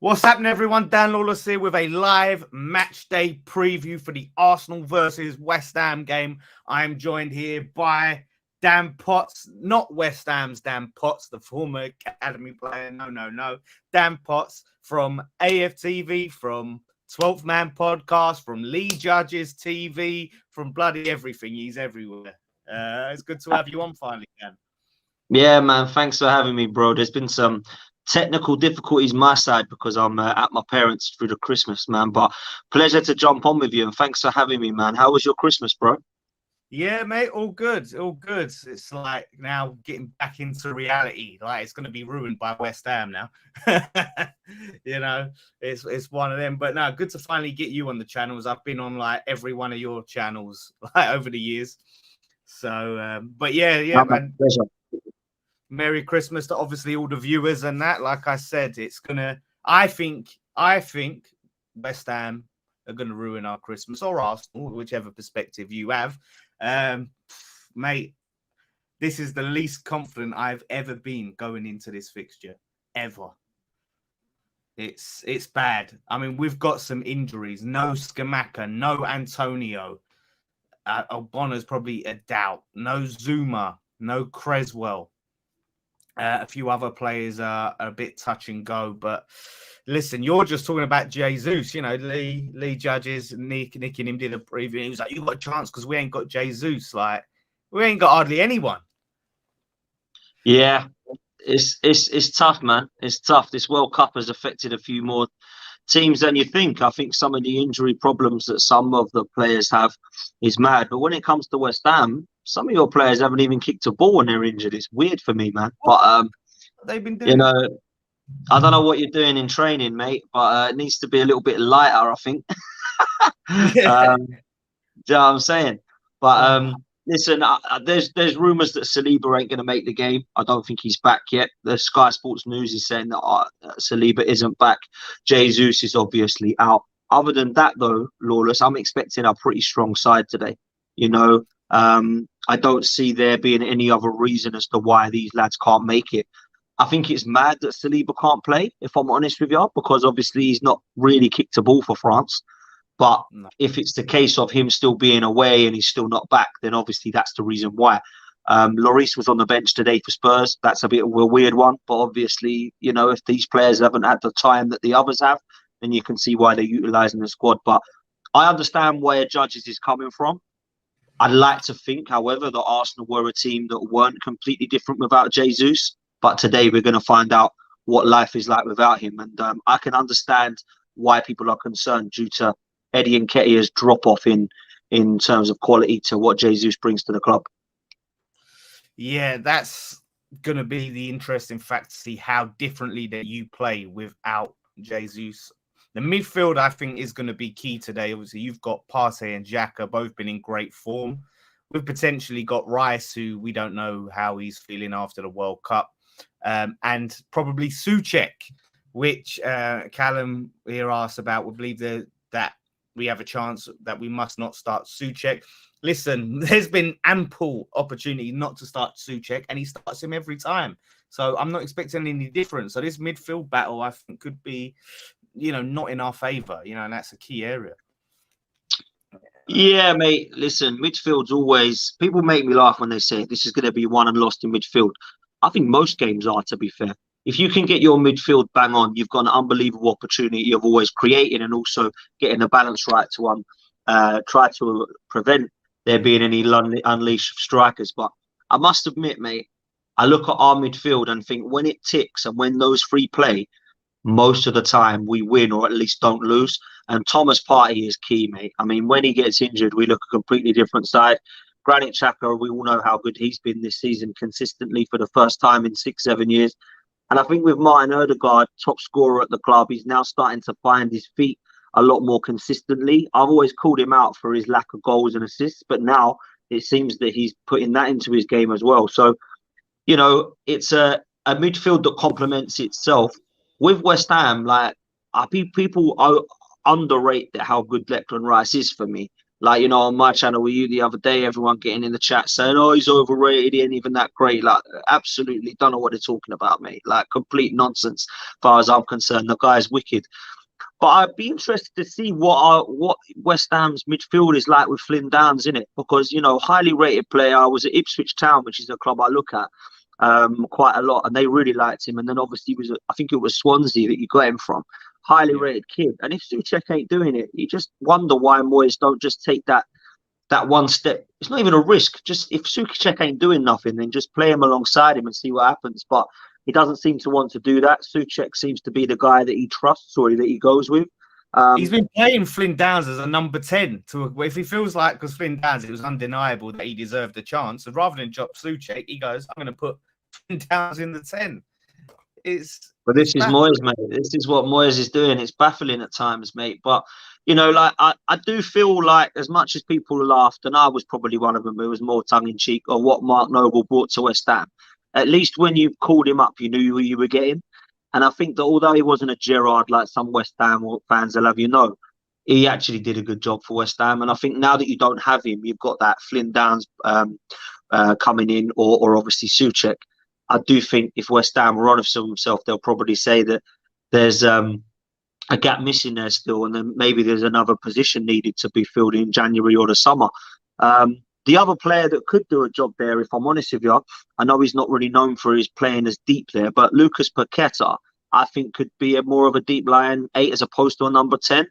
What's happening, everyone? Dan Lawless here with a live match day preview for the Arsenal versus West Ham game. I'm joined here by Dan Potts, not West Ham's Dan Potts, the former academy player. No. Dan Potts from AFTV, from 12th Man Podcast, from Lee Judges TV, from bloody everything. He's everywhere. It's good to have you on finally, Dan. Yeah, man. Thanks for having me, bro. There's been some technical difficulties my side because I'm at my parents through the Christmas, man. But pleasure to jump on with you, and thanks for having me, man. How was your Christmas, bro? Yeah, mate, all good, all good. It's like now getting back into reality. Like it's going to be ruined by West Ham now. You know, it's one of them. But no, good to finally get you on the channels. I've been on like every one of your channels like over the years. So, but yeah, man. Pleasure. Merry Christmas to obviously all the viewers and that. Like I said, it's gonna. I think West Ham are gonna ruin our Christmas, or Arsenal, whichever perspective you have. Mate, this is the least confident I've ever been going into this fixture ever. It's bad. I mean, we've got some injuries. No Scamacca, no Antonio. Ogbonna's probably a doubt. No Zuma, no Creswell. A few other players are a bit touch and go, but listen, you're just talking about Jesus. You know, Lee Judges, Nick and him did a preview. He was like, "You got a chance because we ain't got Jesus. Like, we ain't got hardly anyone." Yeah, it's tough, man. It's tough. This World Cup has affected a few more teams than you think. I think some of the injury problems that some of the players have is mad. But when it comes to West Ham, some of your players haven't even kicked a ball when they're injured. It's weird for me, man. But they've been doing, you know, I don't know what you're doing in training, mate. But it needs to be a little bit lighter, I think. Yeah. Do you know what I'm saying? But listen, there's rumours that Saliba ain't going to make the game. I don't think he's back yet. The Sky Sports News is saying that Saliba isn't back. Jesus is obviously out. Other than that, though, Lawless, I'm expecting a pretty strong side today. You know, I don't see there being any other reason as to why these lads can't make it. I think it's mad that Saliba can't play, if I'm honest with you, because obviously he's not really kicked a ball for France. But if it's the case of him still being away and he's still not back, then obviously that's the reason why. Lloris was on the bench today for Spurs. That's a bit of a weird one. But obviously, you know, if these players haven't had the time that the others have, then you can see why they're utilising the squad. But I understand where Judges is coming from. I'd like to think, however, that Arsenal were a team that weren't completely different without Jesus. But today we're going to find out what life is like without him. And I can understand why people are concerned due to Eddie Nketiah's drop-off in terms of quality to what Jesus brings to the club. Yeah, that's going to be the interesting fact to see how differently that you play without Jesus. The midfield, I think, is going to be key today. Obviously, you've got Partey and Xhaka both been in great form. We've potentially got Rice, who we don't know how he's feeling after the World Cup. And probably Souček, which Callum here asked about. We believe that we have a chance that we must not start Souček. Listen, there's been ample opportunity not to start Souček, and he starts him every time. So I'm not expecting any difference. So this midfield battle, I think, could be, you know, not in our favour, you know, and that's a key area. Yeah, mate. Listen, midfield's always, people make me laugh when they say this is going to be won and lost in midfield. I think most games are, to be fair. If you can get your midfield bang on, you've got an unbelievable opportunity of always creating and also getting the balance right to try to prevent there being any unleashed strikers. But I must admit, mate, I look at our midfield and think when it ticks and when those three play, most of the time we win or at least don't lose. And Thomas Partey is key, mate. I mean, when he gets injured, we look a completely different side. Granit Xhaka, we all know how good he's been this season consistently for the first time in 6-7 years. And I think with Martin Odegaard, top scorer at the club, he's now starting to find his feet a lot more consistently. I've always called him out for his lack of goals and assists, but now it seems that he's putting that into his game as well. So, you know, it's a midfield that complements itself. With West Ham, like, people underrate how good Declan Rice is for me. Like, you know, on my channel with you the other day, everyone getting in the chat saying, oh, he's overrated, he ain't even that great. Like, absolutely don't know what they're talking about, mate. Like, complete nonsense as far as I'm concerned. The guy's wicked. But I'd be interested to see what West Ham's midfield is like with Flynn Downes in it, because, you know, highly rated player. I was at Ipswich Town, which is a club I look at quite a lot, and they really liked him. And then obviously I think it was Swansea that you got him from. Highly rated kid. And if Souček ain't doing it, you just wonder why Moyes don't just take that one step. It's not even a risk. Just if Souček ain't doing nothing, then just play him alongside him and see what happens. But he doesn't seem to want to do that. Souček seems to be the guy that he trusts or that he goes with. He's been playing Flynn Downes as a number 10. If he feels like, because Flynn Downes, it was undeniable that he deserved a chance. So rather than drop Souček, he goes, I'm going to put Flynn Downes in the 10. But this is Moyes, mate. This is what Moyes is doing. It's baffling at times, mate. But, you know, like I do feel like as much as people laughed, and I was probably one of them who was more tongue-in-cheek on what Mark Noble brought to West Ham, at least when you called him up, you knew who you were getting. And I think that although he wasn't a Gerrard like some West Ham fans will have you know, he actually did a good job for West Ham. And I think now that you don't have him, you've got that Flynn Downes coming in, or obviously Souček. I do think if West Ham were honest with themselves, they'll probably say that there's a gap missing there still, and then maybe there's another position needed to be filled in January or the summer. The other player that could do a job there, if I'm honest with you, I know he's not really known for his playing as deep there, but Lucas Paqueta, I think, could be more of a deep line 8 as opposed to a number 10.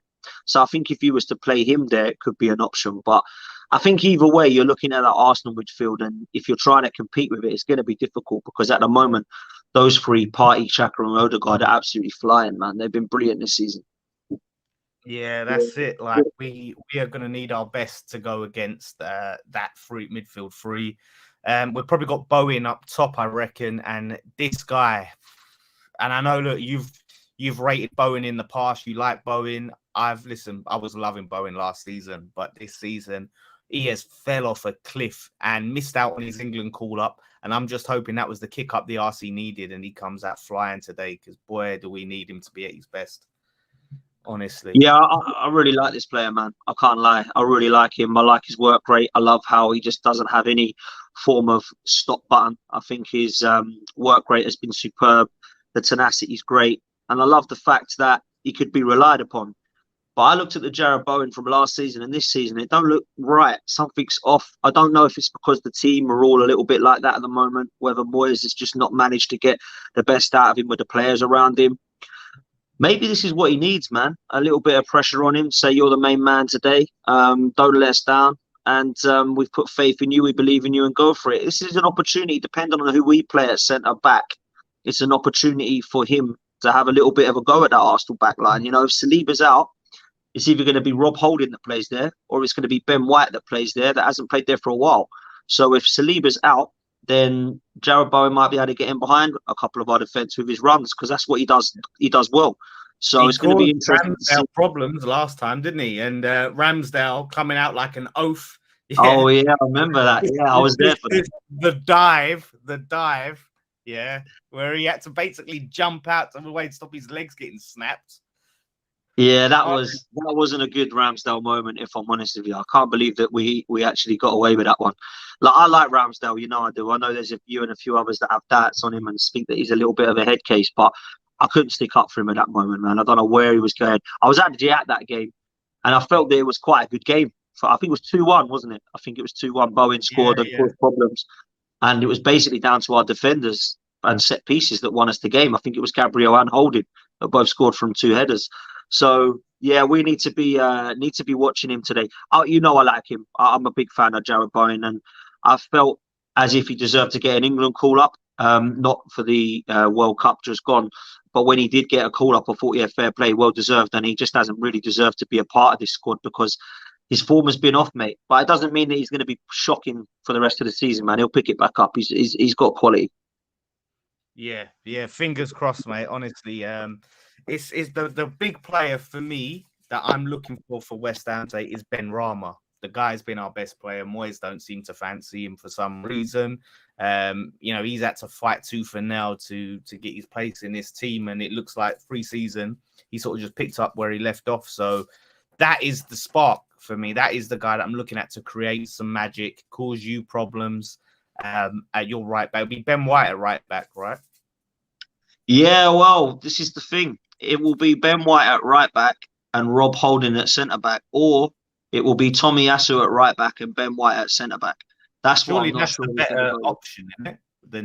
So I think if you was to play him there, it could be an option. But I think either way, you're looking at that Arsenal midfield, and if you're trying to compete with it, it's going to be difficult, because at the moment, those three, Partey, Xhaka and Odegaard, are absolutely flying, man. They've been brilliant this season. Yeah, that's it. Like we are going to need our best to go against that midfield three. We've probably got Bowen up top, I reckon, and this guy. And I know, look, you've rated Bowen in the past. You like Bowen. I was loving Bowen last season, but this season he has fell off a cliff and missed out on his England call up. And I'm just hoping that was the kick up the arse he needed, and he comes out flying today, because boy, do we need him to be at his best. Honestly. Yeah, I really like this player, man. I can't lie. I really like him. I like his work rate. I love how he just doesn't have any form of stop button. I think his work rate has been superb. The tenacity is great. And I love the fact that he could be relied upon. But I looked at the Jarrod Bowen from last season and this season. It don't look right. Something's off. I don't know if it's because the team are all a little bit like that at the moment, whether Moyes has just not managed to get the best out of him with the players around him. Maybe this is what he needs, man. A little bit of pressure on him. Say, you're the main man today. Don't let us down. And we've put faith in you. We believe in you, and go for it. This is an opportunity, depending on who we play at centre back. It's an opportunity for him to have a little bit of a go at that Arsenal back line. You know, if Saliba's out, it's either going to be Rob Holding that plays there, or it's going to be Ben White that plays there, that hasn't played there for a while. So if Saliba's out, then Jarrod Bowen might be able to get in behind a couple of our defence with his runs, because that's what he does. He does well. So it's going to be interesting. Ramsdale problems last time, didn't he? And Ramsdale coming out like an oaf. Yeah. Oh yeah, I remember that. Yeah, I was there for that. The dive. Yeah, where he had to basically jump out of the way to stop his legs getting snapped. Yeah, that wasn't a good Ramsdale moment, if I'm honest with you. I can't believe that we actually got away with that one. Like, I like Ramsdale, you know I do. I know there's you and a few others that have doubts on him and think that he's a little bit of a head case, but I couldn't stick up for him at that moment, man. I don't know where he was going. I was actually at that game, and I felt that it was quite a good game. I think it was 2-1, wasn't it? I think it was 2-1. Bowen scored and caused problems. And it was basically down to our defenders and set pieces that won us the game. I think it was Gabriel and Holding that both scored from 2 headers. So yeah, we need to be watching him today. You know, I like him. I'm a big fan of Jarrod Bowen, and I felt as if he deserved to get an England call up. Not for the World Cup just gone, but when he did get a call up, I thought, yeah, fair play, well deserved, and he just hasn't really deserved to be a part of this squad because his form has been off, mate. But it doesn't mean that he's going to be shocking for the rest of the season, man. He'll pick it back up. He's got quality. Yeah. Fingers crossed, mate. Honestly, it's the big player for me that I'm looking for West Ham today is Ben Rama. The guy's been our best player. Moyes don't seem to fancy him for some reason. You know, he's had to fight tooth and nail to get his place in this team, and it looks like pre-season he sort of just picked up where he left off. So that is the spark for me. That is the guy that I'm looking at to create some magic, cause you problems at your right back. It'll be Ben White at right back, right? Yeah, well, this is the thing. It will be Ben White at right back and Rob Holding at centre back, or it will be Tommy Yasu at right back and Ben White at centre back. That's what Surely I'm not that's sure the he's going to better go with. option, isn't it?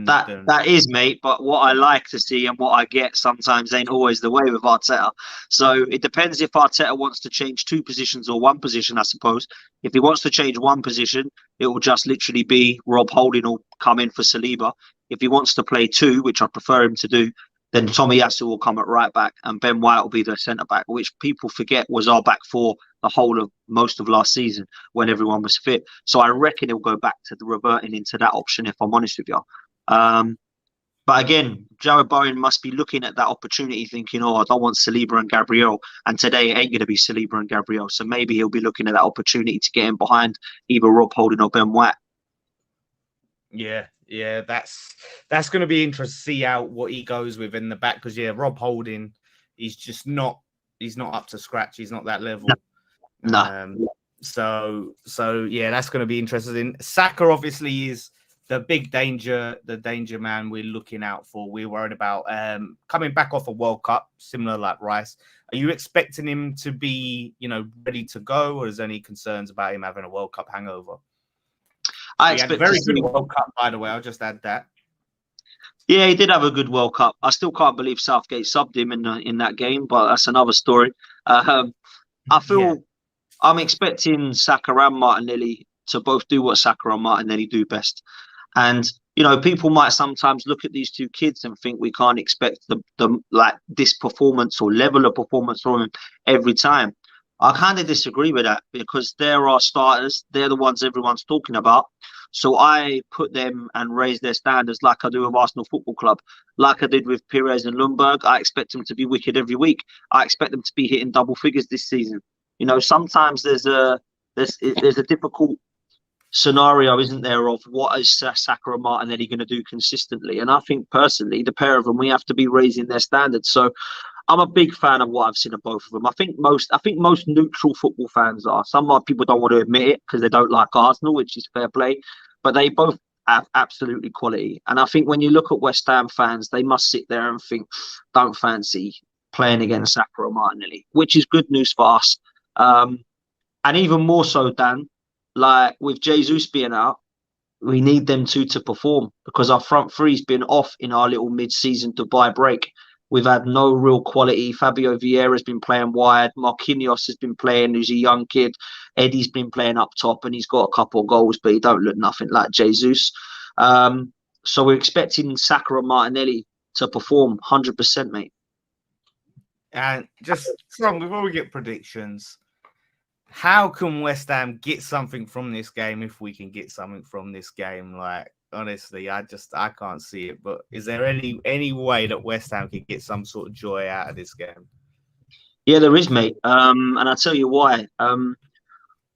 That is, mate. But what I like to see and what I get sometimes ain't always the way with Arteta. So it depends if Arteta wants to change two positions or one position, I suppose. If he wants to change one position, it will just literally be Rob Holding will come in for Saliba. If he wants to play two, which I prefer him to do, then Tommy Yasu will come at right back and Ben White will be the centre back, which people forget was our back four the whole of most of last season when everyone was fit. So I reckon he'll go back to the reverting into that option, if I'm honest with you. But again, Jared Bowen must be looking at that opportunity thinking, oh, I don't want Saliba and Gabriel. And today it ain't going to be Saliba and Gabriel. So maybe he'll be looking at that opportunity to get in behind either Rob Holding or Ben White. Yeah, that's going to be interesting to see out what he goes with in the back. Because, Rob Holding, he's not up to scratch. He's not that level. No. So that's going to be interesting. Saka obviously is the big danger, the danger man we're looking out for. We're worried about coming back off a World Cup, similar like Rice. Are you expecting him to be, ready to go, or is there any concerns about him having a World Cup hangover? I He had expect a very good World Cup, by the way. I'll just add that. Yeah, he did have a good World Cup. I still can't believe Southgate subbed him in that game, but that's another story. I feel I'm expecting Saka and Martinelli to both do what Saka and Martinelli do best. And, people might sometimes look at these two kids and think we can't expect the like this performance or level of performance from them every time. I kind of disagree with that because they're our starters. They're the ones everyone's talking about. So I put them and raise their standards like I do with Arsenal Football Club, like I did with Pires and Lundberg. I expect them to be wicked every week. I expect them to be hitting double figures this season. Sometimes there's a difficult scenario, isn't there, of what is Saka and Martinelli going to do consistently? And I think personally, the pair of them, we have to be raising their standards. So I'm a big fan of what I've seen of both of them. I think most neutral football fans are. Some people don't want to admit it because they don't like Arsenal, which is fair play, but they both have absolutely quality. And I think when you look at West Ham fans, they must sit there and think, don't fancy playing against Saka or Martinelli, which is good news for us. And even more so, Dan, like with Jesus being out, we need them two to perform because our front three's been off in our little mid-season Dubai break. We've had no real quality. Fabio Vieira's been playing wide. Marquinhos has been playing, who's a young kid. Eddie's been playing up top and he's got a couple of goals, but he don't look nothing like Jesus. So we're expecting Saka and Martinelli to perform 100%, mate. And just before we get predictions, how can West Ham get something from this game if we can get something from this game? Like, honestly, I can't see it. But is there any way that West Ham can get some sort of joy out of this game? Yeah, there is, mate. And I'll tell you why.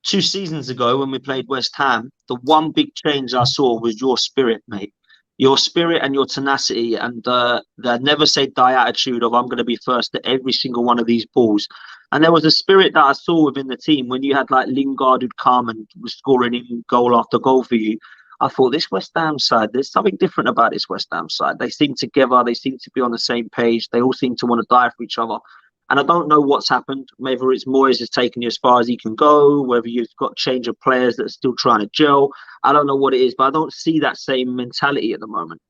2 seasons ago when we played West Ham, the one big change I saw was your spirit, mate. Your spirit and your tenacity and the never say die attitude of I'm going to be first at every single one of these balls. And there was a spirit that I saw within the team when you had like Lingard who'd come and was scoring in goal after goal for you. I thought this West Ham side, there's something different about this West Ham side. They seem together. They seem to be on the same page. They all seem to want to die for each other. And I don't know what's happened. Maybe it's Moyes has taken you as far as he can go, whether you've got change of players that are still trying to gel. I don't know what it is, but I don't see that same mentality at the moment.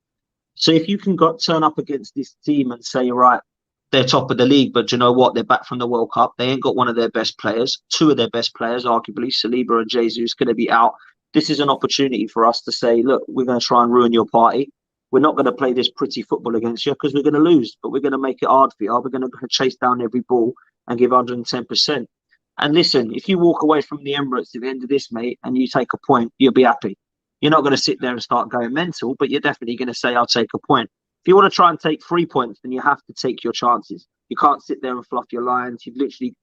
So if you can turn up against this team and say, right, they're top of the league, but you know what? They're back from the World Cup. They ain't got one of their best players. 2 of their best players, arguably, Saliba and Jesus, going to be out. This is an opportunity for us to say, look, we're going to try and ruin your party. We're not going to play this pretty football against you because we're going to lose, but we're going to make it hard for you. We're going to chase down every ball and give 110%. And listen, if you walk away from the Emirates at the end of this, mate, and you take a point, you'll be happy. You're not going to sit there and start going mental, but you're definitely going to say, I'll take a point. If you want to try and take 3 points, then you have to take your chances. You can't sit there and fluff your lines.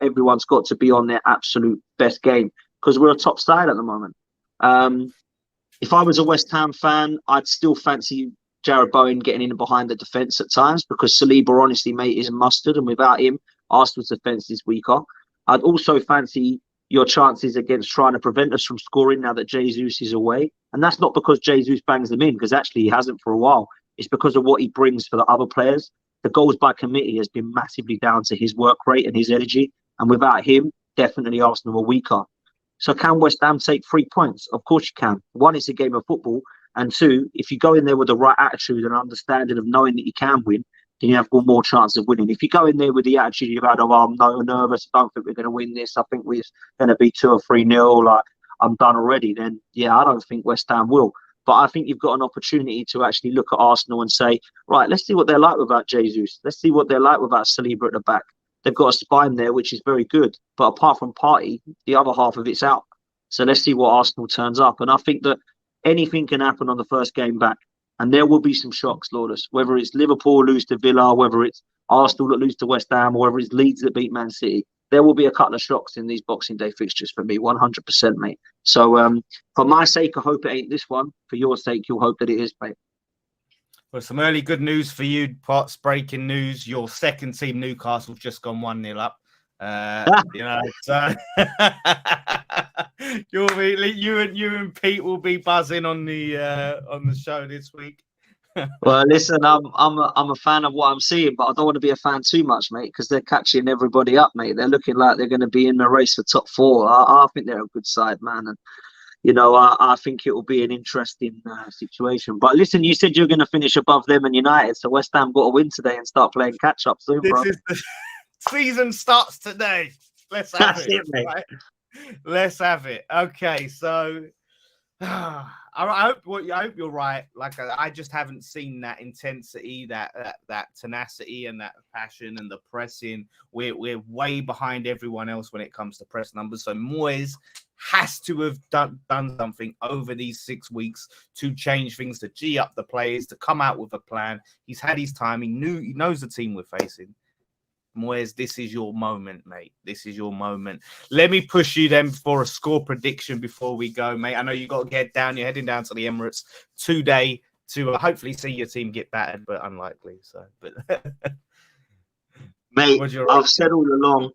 Everyone's got to be on their absolute best game because we're a top side at the moment. If I was a West Ham fan, I'd still fancy Jared Bowen getting in behind the defence at times because Saliba, honestly, mate, isn't mustard. And without him, Arsenal's defence is weaker. I'd also fancy your chances against trying to prevent us from scoring now that Jesus is away. And that's not because Jesus bangs them in, because actually he hasn't for a while. It's because of what he brings for the other players. The goals by committee has been massively down to his work rate and his energy. And without him, definitely Arsenal were weaker. So can West Ham take 3 points? Of course you can. One, it's a game of football. And two, if you go in there with the right attitude and understanding of knowing that you can win, then you have more chance of winning. If you go in there with the attitude you've had, I'm no nervous, I don't think we're going to win this, I think we're going to be 2 or 3-0, like I'm done already, then yeah, I don't think West Ham will. But I think you've got an opportunity to actually look at Arsenal and say, right, let's see what they're like without Jesus. Let's see what they're like without Saliba at the back. They've got a spine there, which is very good. But apart from Partey, the other half of it's out. So let's see what Arsenal turns up. And I think that anything can happen on the first game back. And there will be some shocks, Lawless, whether it's Liverpool lose to Villa, whether it's Arsenal that lose to West Ham, or whether it's Leeds that beat Man City. There will be a couple of shocks in these Boxing Day fixtures for me, 100%, mate. So for my sake, I hope it ain't this one. For your sake, you'll hope that it is, mate. Well, some early good news for you, Potts. Breaking news: your second team, Newcastle's just gone 1-0 up. You know, so you and Pete will be buzzing on the show this week. Well, listen, I'm a fan of what I'm seeing, but I don't want to be a fan too much, mate, because they're catching everybody up, mate. They're looking like they're going to be in the race for top 4. I think they're a good side, man, and you know, I think it will be an interesting situation. But listen, you said you're going to finish above them and United, so West Ham got to win today and start playing catch up soon, bro. The season starts today. Let's have it, mate. Right? Let's have it. Okay, so I hope you're right. Like I just haven't seen that intensity, that tenacity, and that passion and the pressing. We're way behind everyone else when it comes to press numbers. So Moyes has to have done something over these 6 weeks to change things, to G up the players, to come out with a plan. He's had his time. He knows the team we're facing. Moyes, this is your moment, mate. This is your moment. Let me push you then for a score prediction before we go, mate. I know you got to get down. You're heading down to the Emirates today to hopefully see your team get battered, but unlikely. So, but mate, I've said all along.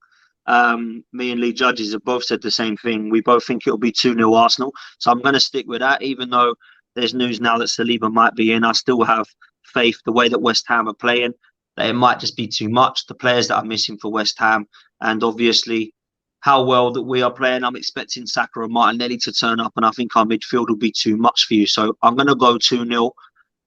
Me and Lee Judges have both said the same thing. We both think it'll be 2-0 Arsenal. So I'm going to stick with that, even though there's news now that Saliba might be in. I still have faith the way that West Ham are playing. That it might just be too much, the players that are missing for West Ham, and obviously how well that we are playing. I'm expecting Saka and Martinelli to turn up, and I think our midfield will be too much for you. So I'm going to go 2-0.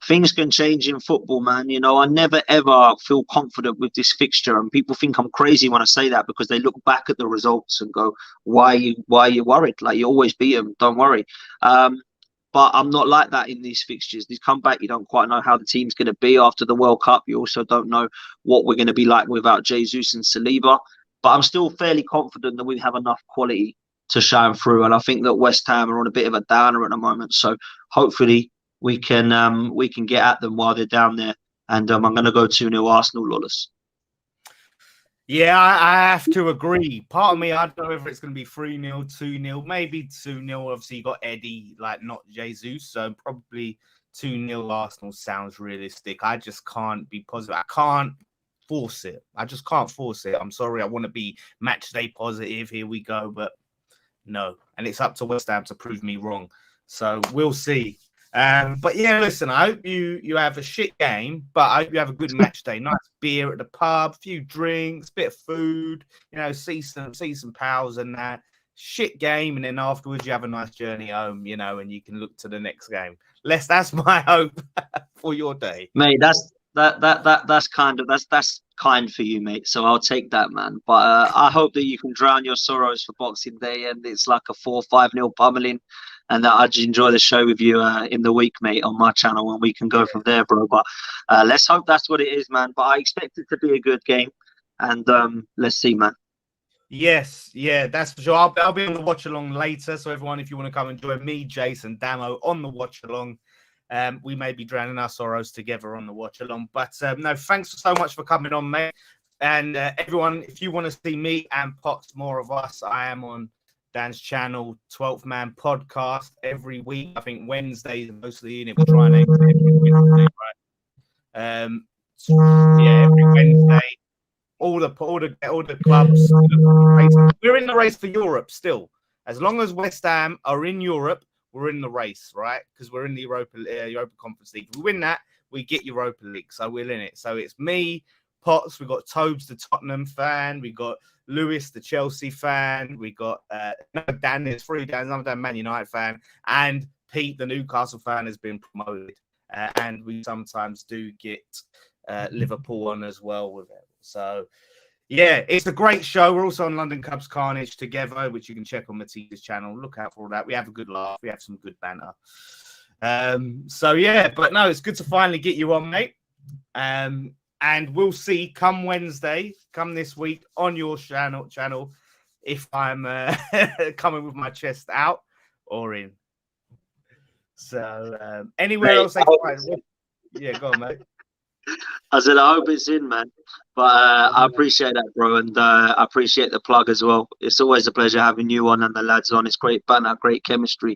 Things can change in football, man. You know, I never, ever feel confident with this fixture, and people think I'm crazy when I say that because they look back at the results and go, why are you worried? Like, you always beat them, don't worry. But I'm not like that in these fixtures. These comeback, you don't quite know how the team's going to be after the World Cup. You also don't know what we're going to be like without Jesus and Saliba. But I'm still fairly confident that we have enough quality to shine through. And I think that West Ham are on a bit of a downer at the moment. So hopefully we can get at them while they're down there. And I'm going to go 2-0 Arsenal, Lawless. Yeah, I have to agree. Part of me, I don't know if it's going to be 3-0, 2-0, maybe 2-0. Obviously, you got Eddie, like not Jesus, so probably 2-0 Arsenal sounds realistic. I just can't be positive. I can't force it. I just can't force it. I'm sorry. I want to be match day positive. Here we go, but no. And it's up to West Ham to prove me wrong. So we'll see. But yeah, listen, I hope you have a shit game, but I hope you have a good match day. Nice beer at the pub, a few drinks, bit of food, you know, see some pals and that. Shit game, and then afterwards you have a nice journey home, you know, and you can look to the next game. That's my hope for your day. Mate, that's kind for you, mate. So I'll take that, man. But I hope that you can drown your sorrows for Boxing Day and it's like a 4-5-0 pummeling. And that I just enjoy the show with you in the week, mate, on my channel, and we can go from there, bro. But let's hope that's what it is, man. But I expect it to be a good game, and let's see, man. Yes, yeah, that's for sure. I'll be on the watch along later. So everyone, if you want to come and join me, Jason, Damo on the watch along, we may be drowning our sorrows together on the watch along. But no, thanks so much for coming on, mate. And everyone, if you want to see me and Potts, more of us, I am on Dan's channel, 12th Man Podcast, every week. I think Wednesdays mostly in it. We'll try and aim every Wednesday, right? Yeah, every Wednesday. all the clubs. We're in the race for Europe still. As long as West Ham are in Europe, we're in the race, right? Because we're in the Europa Conference League. If we win that, we get Europa League. So we're in it. So it's me, Potts, we got Tobes, the Tottenham fan, we got Lewis, the Chelsea fan, we got Dan, there's 3 Dans, I'm a Man United fan, and Pete, the Newcastle fan, has been promoted. And we sometimes do get Liverpool on as well with it. So yeah, it's a great show. We're also on London Cubs Carnage together, which you can check on Matisse's channel. Look out for all that. We have a good laugh. We have some good banter. So yeah, but no, it's good to finally get you on, mate. And we'll see come Wednesday, come this week on your channel if I'm coming with my chest out or in. So anywhere else? Yeah, go on, mate. I said, I hope it's in, man. But I appreciate that, bro. And I appreciate the plug as well. It's always a pleasure having you on and the lads on. It's great banter, great chemistry.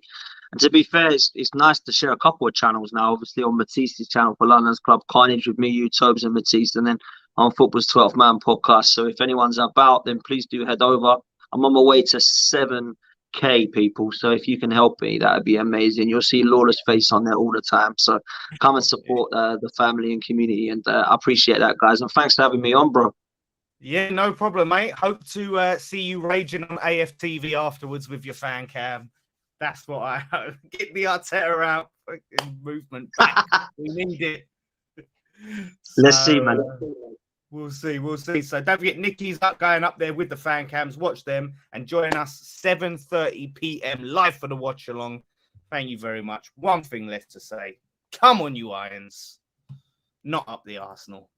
And to be fair, it's nice to share a couple of channels now. Obviously on Matisse's channel for London's Club Carnage with me, you, Tobes and Matisse. And then on Football's 12th Man podcast. So if anyone's about, then please do head over. I'm on my way to 7K people. So if you can help me, that would be amazing. You'll see Lawless face on there all the time. So come and support the family and community. And I appreciate that, guys. And thanks for having me on, bro. Yeah, no problem, mate. Hope to see you raging on AFTV afterwards with your fan cam. That's what I hope. Get the Arteta out. Movement back. We need it. Let's see, man. We'll see. So don't forget, Nikki's going up there with the fan cams. Watch them and join us 7:30 p.m. live for the watch along. Thank you very much. One thing left to say. Come on, you Irons. Not up the Arsenal.